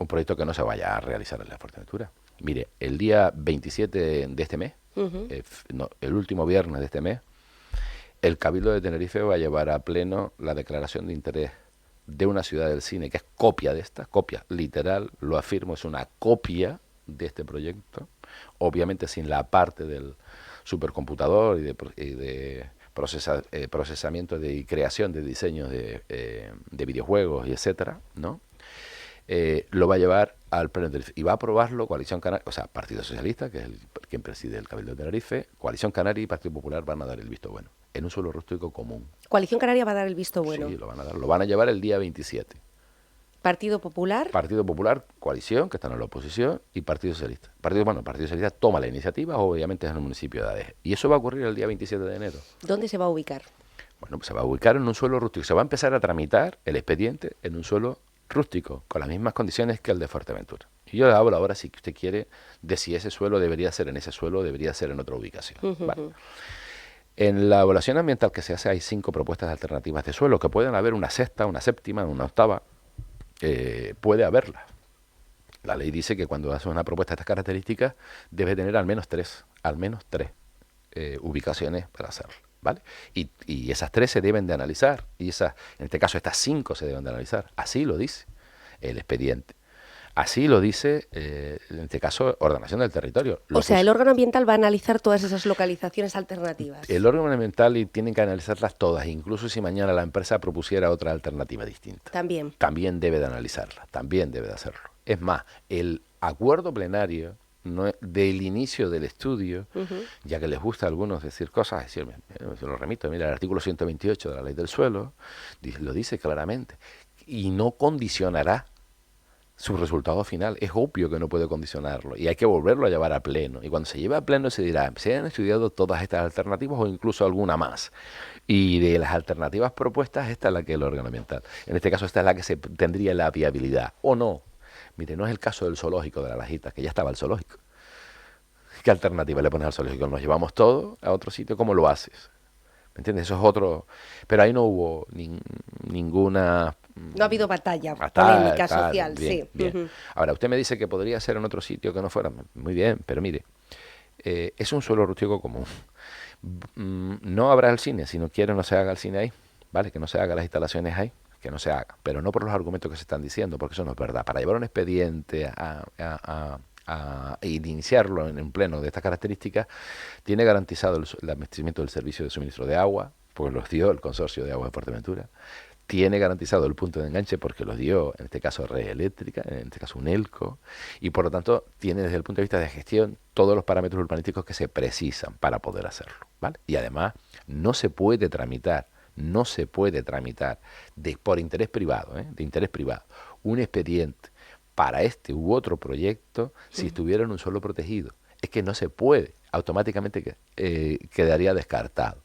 un proyecto que no se vaya a realizar en la Fuerteventura. Mire, el día 27 de este mes, el último viernes de este mes, el Cabildo de Tenerife va a llevar a pleno la declaración de interés de una ciudad del cine, que es copia de esta, copia literal, lo afirmo, es una copia de este proyecto, obviamente sin la parte del supercomputador y de procesamiento y creación de diseños de videojuegos y etcétera, ¿no? Lo va a llevar al Pleno de Tenerife y va a aprobarlo Coalición Canaria, o sea, Partido Socialista, que es quien preside el Cabildo de Tenerife, Coalición Canaria y Partido Popular van a dar el visto bueno, en un suelo rústico común. Coalición Canaria va a dar el visto bueno. Sí, lo van a dar, lo van a llevar el día 27. Partido Popular. Partido Popular, Coalición, que están en la oposición, y Partido Socialista. Partido Socialista toma la iniciativa, obviamente es en el municipio de Adeje. Y eso va a ocurrir el día 27 de enero. ¿Dónde se va a ubicar? Bueno, pues se va a ubicar en un suelo rústico. Se va a empezar a tramitar el expediente en un suelo rústico, con las mismas condiciones que el de Fuerteventura. Y yo le hablo ahora, si usted quiere, de si ese suelo debería ser en ese suelo o debería ser en otra ubicación. Vale. En la evaluación ambiental que se hace hay 5 propuestas alternativas de suelo, que pueden haber una sexta, una séptima, una octava, puede haberla. La ley dice que cuando hace una propuesta de estas características debe tener al menos tres ubicaciones para hacerlo, ¿vale? Y esas 3 se deben de analizar, y en este caso estas 5 se deben de analizar. Así lo dice el expediente. Así lo dice, en este caso, Ordenación del Territorio. O sea, el órgano ambiental va a analizar todas esas localizaciones alternativas. El órgano ambiental tiene que analizarlas todas, incluso si mañana la empresa propusiera otra alternativa distinta. También. También debe de analizarla, también debe de hacerlo. Es más, el acuerdo plenario del inicio del estudio, ya que les gusta a algunos decir cosas, se lo remito, mira, el artículo 128 de la Ley del Suelo lo dice claramente, y no condicionará su resultado final. Es obvio que no puede condicionarlo y hay que volverlo a llevar a pleno. Y cuando se lleve a pleno se dirá, se han estudiado todas estas alternativas o incluso alguna más. Y de las alternativas propuestas, esta es la que el órgano ambiental. En este caso, esta es la que se tendría la viabilidad. ¿O no? Mire, no es el caso del zoológico de la Lajita, que ya estaba el zoológico. ¿Qué alternativa le pones al zoológico? ¿Nos llevamos todo a otro sitio? ¿Cómo lo haces? ¿Me entiendes? Eso es otro... Pero ahí no hubo ninguna... No ha habido batalla polémica social, bien, sí. Bien. Ahora, usted me dice que podría ser en otro sitio que no fuera. Muy bien, pero mire, es un suelo rústico común. No habrá el cine, si no quiere no se haga el cine ahí, ¿vale? Que no se haga las instalaciones ahí, que no se haga. Pero no por los argumentos que se están diciendo, porque eso no es verdad. Para llevar un expediente a iniciarlo en un pleno de estas características, tiene garantizado el abastecimiento del servicio de suministro de agua, porque los dio el Consorcio de Aguas de Fuerteventura. Tiene garantizado el punto de enganche porque lo dio, en este caso, Red Eléctrica, en este caso UNELCO, y por lo tanto tiene desde el punto de vista de gestión todos los parámetros urbanísticos que se precisan para poder hacerlo, ¿vale? Y además no se puede tramitar por interés privado, de interés privado, un expediente para este u otro proyecto si estuviera en un suelo protegido. Es que no se puede, automáticamente quedaría descartado.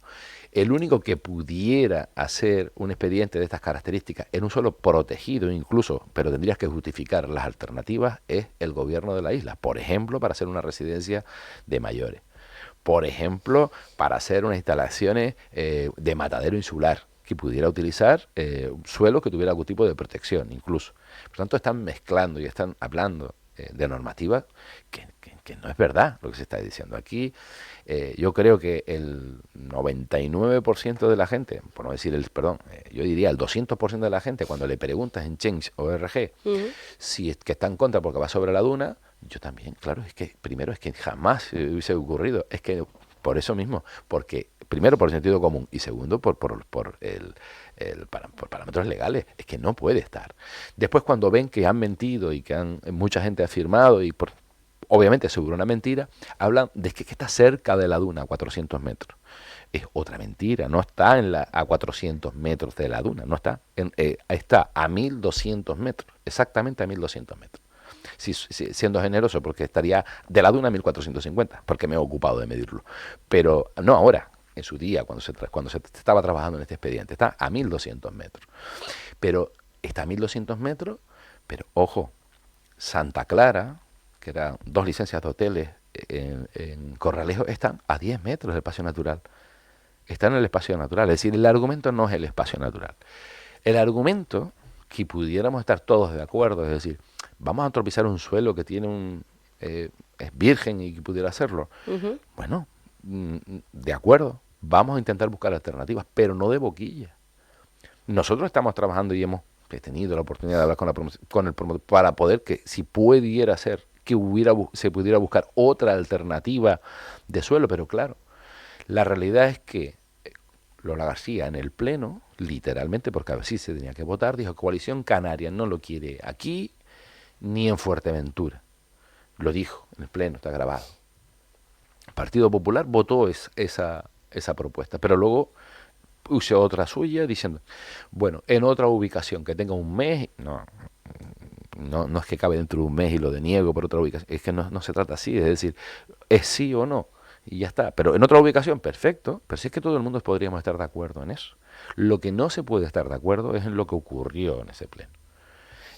El único que pudiera hacer un expediente de estas características en un suelo protegido incluso, pero tendrías que justificar las alternativas, es el gobierno de la isla. Por ejemplo, para hacer una residencia de mayores. Por ejemplo, para hacer unas instalaciones de matadero insular, que pudiera utilizar suelo que tuviera algún tipo de protección incluso. Por tanto, están mezclando y están hablando de normativa que no es verdad lo que se está diciendo aquí. Yo creo que el 99% de la gente, por no decir yo diría el 200% de la gente, cuando le preguntas en Change.org si es que está en contra porque va sobre la duna, yo también, claro, es que primero es que jamás hubiese ocurrido, es que por eso mismo, porque primero por sentido común y segundo por parámetros legales, es que no puede estar. Después cuando ven que han mentido y que mucha gente ha firmado y obviamente seguro una mentira, hablan de que está cerca de la duna, a 400 metros. Es otra mentira, no está a 400 metros de la duna, no está, está a 1200 metros, exactamente a 1200 metros. Siendo generoso, porque estaría de la duna a 1450, porque me he ocupado de medirlo. Pero no ahora, en su día, cuando se estaba trabajando en este expediente, está a 1200 metros. Pero está a 1200 metros, pero ojo, Santa Clara, que eran 2 licencias de hoteles en Corralejo, están a 10 metros del espacio natural. Están en el espacio natural. Es decir, el argumento no es el espacio natural. El argumento que pudiéramos estar todos de acuerdo, es decir, vamos a antropizar un suelo que tiene es virgen y que pudiera hacerlo. Bueno, de acuerdo, vamos a intentar buscar alternativas, pero no de boquilla. Nosotros estamos trabajando y hemos tenido la oportunidad de hablar con el promotor para poder que, si pudiera ser, que se pudiera buscar otra alternativa de suelo, pero claro, la realidad es que Lola García en el pleno, literalmente, porque así se tenía que votar, dijo: Coalición Canaria no lo quiere aquí ni en Fuerteventura. Lo dijo en el pleno, está grabado. El Partido Popular votó esa propuesta, pero luego usó otra suya diciendo, bueno, en otra ubicación que tenga un mes, no es que cabe dentro de un mes y lo deniego por otra ubicación, es que no se trata así, es decir, es sí o no, y ya está. Pero en otra ubicación, perfecto, pero si es que todo el mundo podríamos estar de acuerdo en eso. Lo que no se puede estar de acuerdo es en lo que ocurrió en ese pleno,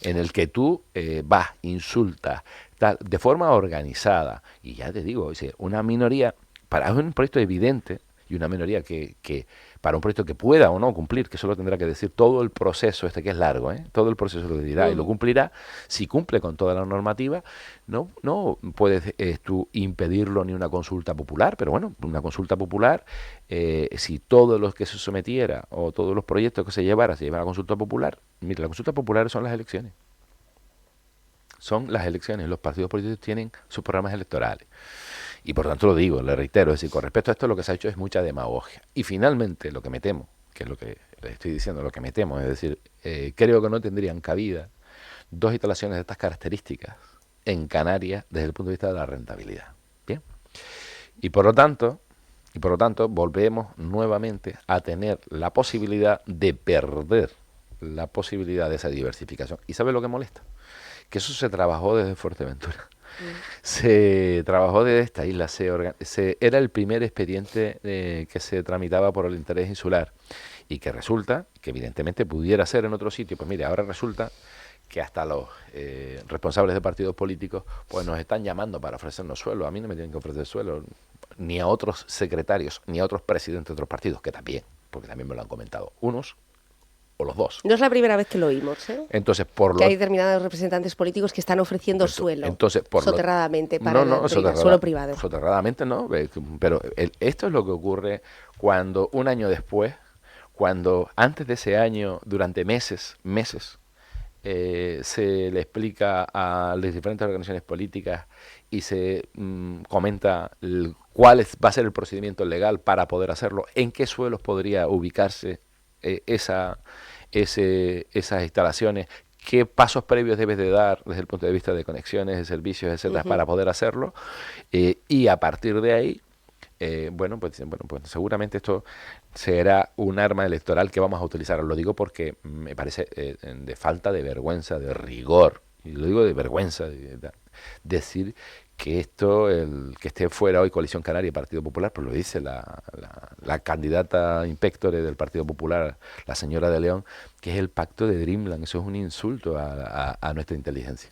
en el que tú vas, insultas, tal, de forma organizada, y ya te digo, una minoría, para un proyecto evidente, y una minoría que para un proyecto que pueda o no cumplir, que solo tendrá que decir todo el proceso, que es largo, todo el proceso lo dirá y lo cumplirá, si cumple con toda la normativa, no puedes tú impedirlo ni una consulta popular, pero bueno, una consulta popular, si todos los que se sometiera o todos los proyectos que se llevara a consulta popular, mira, las consultas populares son las elecciones. Son las elecciones, los partidos políticos tienen sus programas electorales. Y por tanto lo digo, le reitero, es decir, con respecto a esto lo que se ha hecho es mucha demagogia. Y finalmente lo que me temo, que es lo que les estoy diciendo, lo que me temo, es decir, creo que no tendrían cabida 2 instalaciones de estas características en Canarias desde el punto de vista de la rentabilidad. Bien. Y por lo tanto volvemos nuevamente a tener la posibilidad de perder la posibilidad de esa diversificación. ¿Y sabe lo que molesta? Que eso se trabajó desde Fuerteventura. Se trabajó desde esta isla, era el primer expediente que se tramitaba por el interés insular y que resulta que evidentemente pudiera ser en otro sitio. Pues mire, ahora resulta que hasta los responsables de partidos políticos pues nos están llamando para ofrecernos suelo. A mí no me tienen que ofrecer suelo, ni a otros secretarios, ni a otros presidentes de otros partidos, que también, porque también me lo han comentado unos o los dos. No es la primera vez que lo oímos, ¿eh? Entonces, que hay determinados representantes políticos que están ofreciendo suelo soterradamente para suelo privado. Soterradamente no, pero esto es lo que ocurre cuando un año después, cuando antes de ese año, durante meses, se le explica a las diferentes organizaciones políticas y se comenta cuál va a ser el procedimiento legal para poder hacerlo, en qué suelos podría ubicarse esas instalaciones, qué pasos previos debes de dar desde el punto de vista de conexiones, de servicios, etcétera, para poder hacerlo, y a partir de ahí, pues seguramente esto será un arma electoral que vamos a utilizar. Lo digo porque me parece de falta de vergüenza, de rigor, y lo digo de vergüenza, decir que que esté fuera hoy Coalición Canaria y Partido Popular, pues lo dice la candidata inspectore del Partido Popular, la señora de León, que es el pacto de Dreamland. Eso es un insulto a nuestra inteligencia.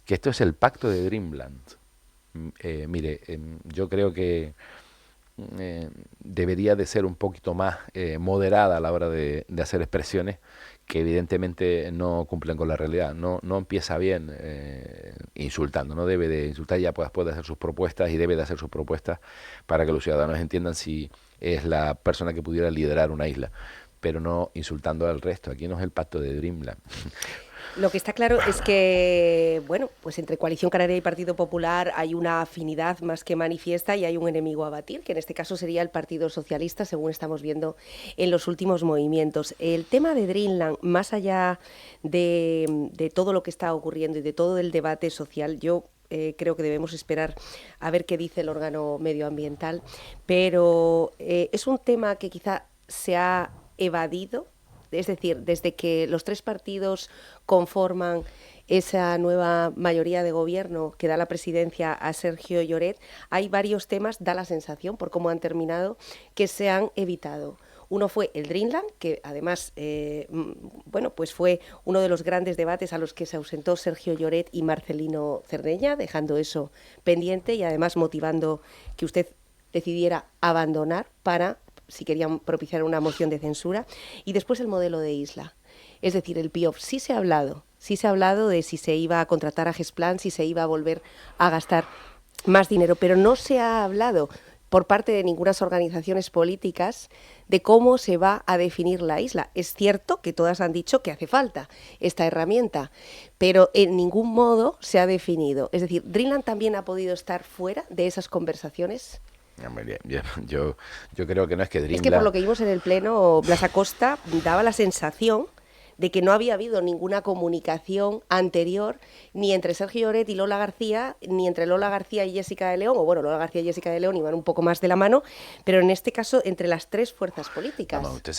Que esto es el pacto de Dreamland. Mire, yo creo que debería de ser un poquito más moderada a la hora de hacer expresiones que evidentemente no cumplen con la realidad. No empieza bien insultando, no debe de insultar, ya puede hacer sus propuestas y debe de hacer sus propuestas para que los ciudadanos entiendan si es la persona que pudiera liderar una isla, pero no insultando al resto. Aquí no es el pacto de Dreamland. Lo que está claro es que, bueno, pues entre Coalición Canaria y Partido Popular hay una afinidad más que manifiesta y hay un enemigo a batir, que en este caso sería el Partido Socialista, según estamos viendo en los últimos movimientos. El tema de Dreamland, más allá de todo lo que está ocurriendo y de todo el debate social, yo creo que debemos esperar a ver qué dice el órgano medioambiental, pero es un tema que quizá se ha evadido. Es decir, desde que los tres partidos conforman esa nueva mayoría de gobierno que da la presidencia a Sergio Lloret, hay varios temas, da la sensación, por cómo han terminado, que se han evitado. Uno fue el Dreamland, que además bueno, pues fue uno de los grandes debates a los que se ausentó Sergio Lloret y Marcelino Cerdeña, dejando eso pendiente y además motivando que usted decidiera abandonar para, si querían propiciar una moción de censura, y después el modelo de isla. Es decir, el PIOF sí se ha hablado de si se iba a contratar a Gesplan, si se iba a volver a gastar más dinero, pero no se ha hablado por parte de ninguna organizaciones políticas de cómo se va a definir la isla. Es cierto que todas han dicho que hace falta esta herramienta, pero en ningún modo se ha definido. Es decir, ¿Dreamland también ha podido estar fuera de esas conversaciones? Yo creo que no es que Dreamland... Es que por lo que vimos en el pleno, Blas Acosta daba la sensación de que no había habido ninguna comunicación anterior ni entre Sergio Lloret y Lola García, ni entre Lola García y Jessica de León, o bueno, Lola García y Jessica de León iban un poco más de la mano, pero en este caso entre las tres fuerzas políticas. Vamos, ¿usted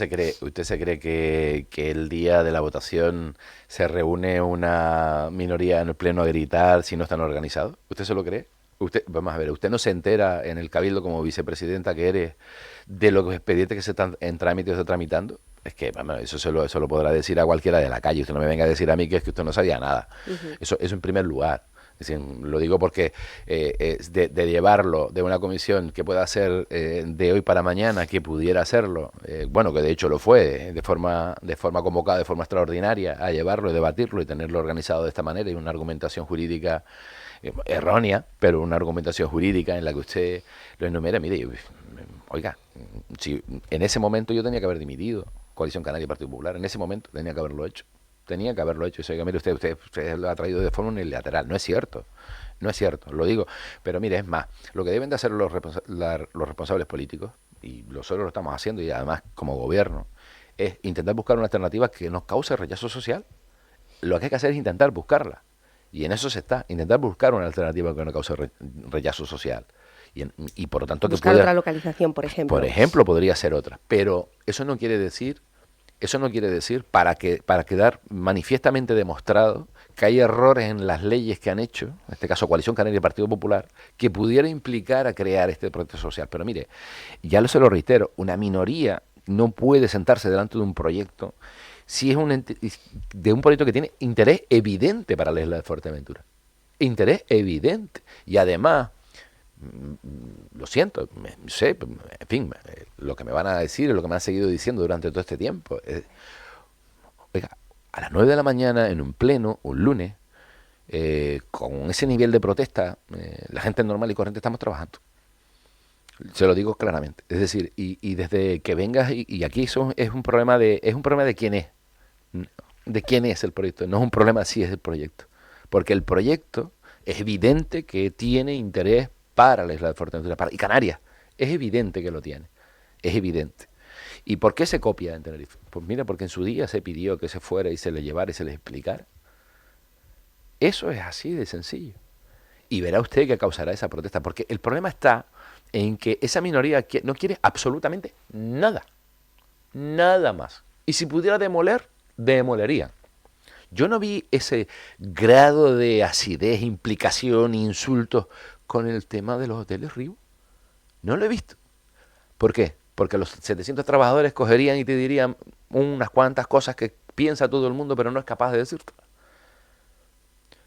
se cree que el día de la votación se reúne una minoría en el pleno a gritar si no están organizados? ¿Usted se lo cree? Vamos a ver, usted no se entera en el Cabildo como vicepresidenta que eres de los expedientes que se están en trámite o se están tramitando. Es que, vamos, eso lo podrá decir a cualquiera de la calle. Usted no me venga a decir a mí que es que usted no sabía nada. Eso en primer lugar. Es decir, lo digo porque de llevarlo de una comisión que pueda ser de hoy para mañana, que pudiera hacerlo, bueno, que de hecho lo fue, de forma convocada, de forma extraordinaria, a llevarlo, debatirlo y tenerlo organizado de esta manera y una argumentación jurídica errónea, pero una argumentación jurídica en la que usted lo enumera. Mire, oiga, si en ese momento yo tenía que haber dimitido Coalición Canaria y Partido Popular, en ese momento tenía que haberlo hecho. Oiga, mire, usted lo ha traído de forma unilateral. No es cierto, lo digo. Pero mire, es más, lo que deben de hacer los responsables políticos, y nosotros lo estamos haciendo, y además como gobierno, es intentar buscar una alternativa que nos cause rechazo social. Lo que hay que hacer es intentar buscarla. Y en eso se está, intentar buscar una alternativa que no cause rechazo social. Y por lo tanto... buscar otra localización, por ejemplo. Por ejemplo, podría ser otra. Pero eso no quiere decir para quedar manifiestamente demostrado que hay errores en las leyes que han hecho, en este caso Coalición Canaria y Partido Popular, que pudiera implicar a crear este proyecto social. Pero mire, se lo reitero, una minoría no puede sentarse delante de un proyecto si es de un proyecto que tiene interés evidente para la isla de Fuerteventura. Interés evidente. Y además, lo siento, sé, en fin, lo que me van a decir es lo que me han seguido diciendo durante todo este tiempo. Oiga, a las 9 de la mañana, en un pleno, un lunes, con ese nivel de protesta, la gente normal y corriente estamos trabajando. Se lo digo claramente. Es decir, y desde que vengas, y aquí eso es un problema de quién es. De quién es el proyecto. No es un problema si es el proyecto. Porque el proyecto es evidente que tiene interés para la isla de Fuerteventura y Canarias. Es evidente que lo tiene. Es evidente. ¿Y por qué se copia en Tenerife? Pues mira, porque en su día se pidió que se fuera y se le llevara y se le explicara. Eso es así de sencillo. Y verá usted que causará esa protesta. Porque el problema está en que esa minoría no quiere absolutamente nada. Nada más. Y si pudiera demoler, demolería. Yo no vi ese grado de acidez, implicación, insultos con el tema de los hoteles Riu. No lo he visto. ¿Por qué? Porque los 700 trabajadores cogerían y te dirían unas cuantas cosas que piensa todo el mundo, pero no es capaz de decirlo.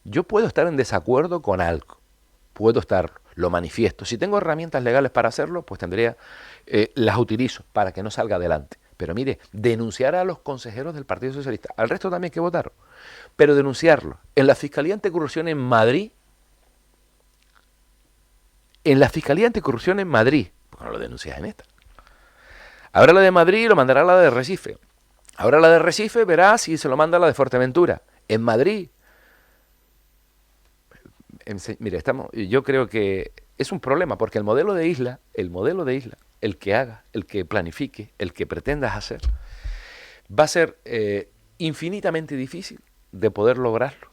Yo puedo estar en desacuerdo con algo. Puedo estarlo. lo manifiesto. Si tengo herramientas legales para hacerlo, pues las utilizo para que no salga adelante. Pero mire, denunciar a los consejeros del Partido Socialista, al resto también que votaron, pero denunciarlo en la Fiscalía Anticorrupción en Madrid, porque no lo denuncias en esta. Ahora la de Madrid lo mandará a la de Recife. Ahora la de Recife verá si se lo manda a la de Fuerteventura. En Madrid. Mire, yo creo que es un problema, porque el modelo de isla, el que haga, el que planifique, el que pretendas hacer, va a ser infinitamente difícil de poder lograrlo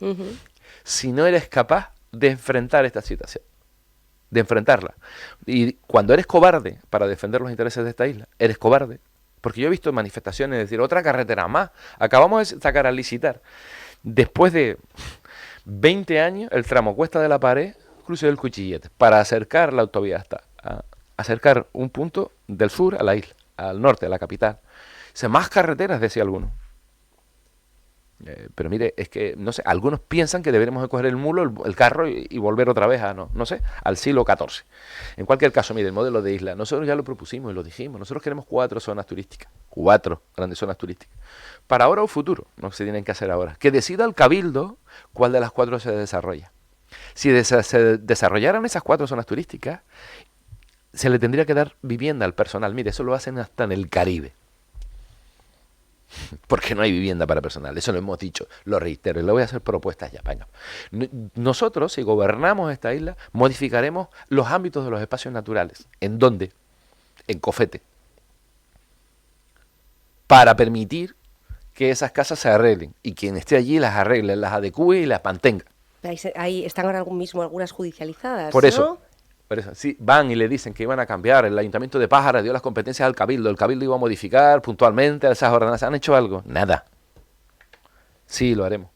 si no eres capaz de enfrentar esta situación, de enfrentarla. Y cuando eres cobarde para defender los intereses de esta isla, eres cobarde, porque yo he visto manifestaciones, decir, otra carretera más, acabamos de sacar a licitar, después de 20 años, el tramo Cuesta de la Pared, cruce del Cuchillete, para acercar la autovía acercar un punto del sur a la isla, al norte, a la capital. Más carreteras, decía alguno. Pero mire, es que, no sé, algunos piensan que deberíamos de coger el mulo, el carro y volver otra vez al siglo XIV. En cualquier caso, mire, el modelo de isla, nosotros ya lo propusimos y lo dijimos, nosotros queremos 4 zonas turísticas, 4 grandes zonas turísticas. Para ahora o futuro, no se tienen que hacer ahora. Que decida el Cabildo cuál de las 4 se desarrolla. Si se desarrollaran esas 4 zonas turísticas, se le tendría que dar vivienda al personal. Mire, eso lo hacen hasta en el Caribe. Porque no hay vivienda para personal, eso lo hemos dicho, lo reitero, y le voy a hacer propuestas ya. Venga. Nosotros, si gobernamos esta isla, modificaremos los ámbitos de los espacios naturales. ¿En dónde? En Cofete. Para permitir que esas casas se arreglen, y quien esté allí las arregle, las adecue y las mantenga. Ahí están ahora mismo algunas judicializadas, Por eso, ¿no? Por eso, sí, van y le dicen que iban a cambiar. El Ayuntamiento de Pájara dio las competencias al Cabildo. El Cabildo iba a modificar puntualmente esas ordenanzas. ¿Han hecho algo? Nada. Sí, lo haremos.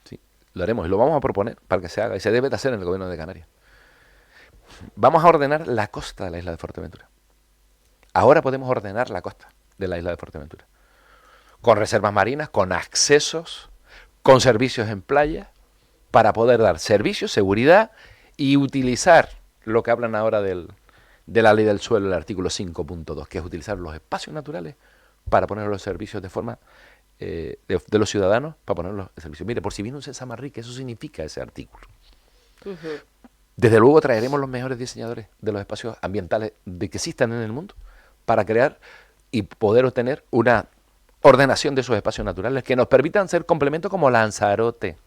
Sí, lo haremos y lo vamos a proponer para que se haga. Y se debe de hacer en el Gobierno de Canarias. Vamos a ordenar la costa de la isla de Fuerteventura. Ahora podemos ordenar la costa de la isla de Fuerteventura. Con reservas marinas, con accesos, con servicios en playa, para poder dar servicios, seguridad y utilizar lo que hablan ahora de la ley del suelo, el artículo 5.2, que es utilizar los espacios naturales para poner los servicios de forma de los ciudadanos, para ponerlos en servicio. Mire, por si viene un César Manrique, eso significa ese artículo. Desde luego traeremos los mejores diseñadores de los espacios ambientales que existan en el mundo para crear y poder obtener una ordenación de esos espacios naturales que nos permitan ser complementos como Lanzarote.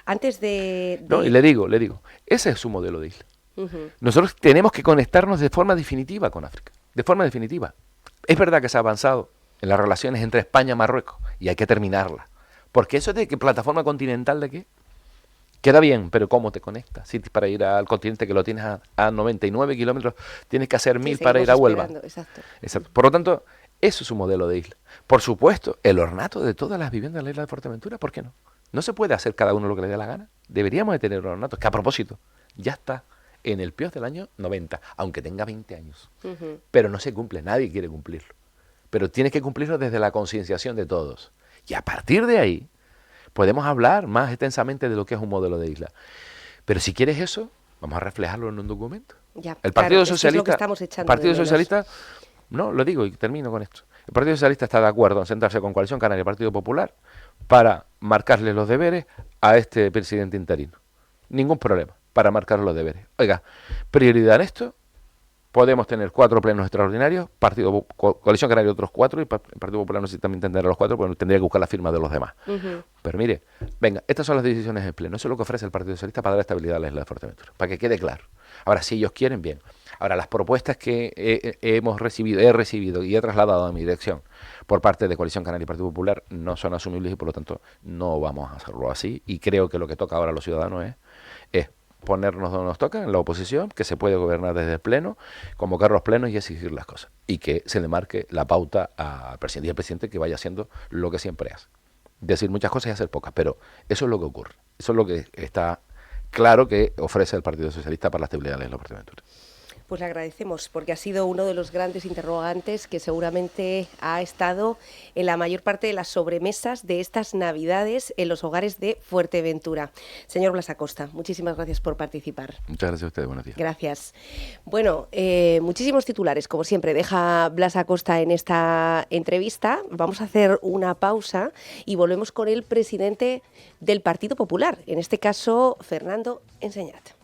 Antes de... No, y le digo, ese es su modelo de isla. Nosotros tenemos que conectarnos de forma definitiva con África, de forma definitiva. Es verdad que se ha avanzado en las relaciones entre España y Marruecos y hay que terminarla. Porque eso de que plataforma continental de qué, queda bien, pero ¿cómo te conectas? Si para ir al continente que lo tienes a 99 kilómetros, tienes que hacer 1000 para ir a Huelva. Exacto. Por lo tanto, eso es su modelo de isla. Por supuesto, el ornato de todas las viviendas de la isla de Fuerteventura, ¿por qué no? ¿No se puede hacer cada uno lo que le dé la gana? Deberíamos de tener un ornato, que a propósito, ya está en el PIOS del año 90, aunque tenga 20 años. Pero no se cumple, nadie quiere cumplirlo. Pero tienes que cumplirlo desde la concienciación de todos. Y a partir de ahí, podemos hablar más extensamente de lo que es un modelo de isla. Pero si quieres eso, vamos a reflejarlo en un documento. Ya, el Partido Socialista, Socialista, es lo que estamos echando Partido de menos. Socialista, no, lo digo y termino con esto. El Partido Socialista está de acuerdo en sentarse con Coalición Canaria y Partido Popular para marcarle los deberes a este presidente interino. Ningún problema para marcar los deberes. Oiga, prioridad en esto, podemos tener 4 plenos extraordinarios, Coalición Canaria otros 4 y el Partido Popular no sé si también tendrá los 4 porque tendría que buscar la firma de los demás. Pero mire, venga, estas son las decisiones en pleno. Eso es lo que ofrece el Partido Socialista para dar estabilidad a la isla de Fuerteventura, para que quede claro. Ahora, si ellos quieren, bien. Ahora, las propuestas que he recibido y he trasladado a mi dirección por parte de Coalición Canaria y Partido Popular no son asumibles y por lo tanto no vamos a hacerlo así. Y creo que lo que toca ahora a los ciudadanos es ponernos donde nos toca, en la oposición, que se puede gobernar desde el pleno, convocar los plenos y exigir las cosas. Y que se le marque la pauta al presidente y al presidente que vaya haciendo lo que siempre hace. Decir muchas cosas y hacer pocas, pero eso es lo que ocurre. Eso es lo que está claro que ofrece el Partido Socialista para la estabilidad de la isla de Fuerteventura. Pues le agradecemos porque ha sido uno de los grandes interrogantes que seguramente ha estado en la mayor parte de las sobremesas de estas Navidades en los hogares de Fuerteventura. Señor Blas Acosta, muchísimas gracias por participar. Muchas gracias a ustedes, buenos días. Gracias. Bueno, muchísimos titulares, como siempre, deja Blas Acosta en esta entrevista. Vamos a hacer una pausa y volvemos con el presidente del Partido Popular, en este caso Fernando Enseñat.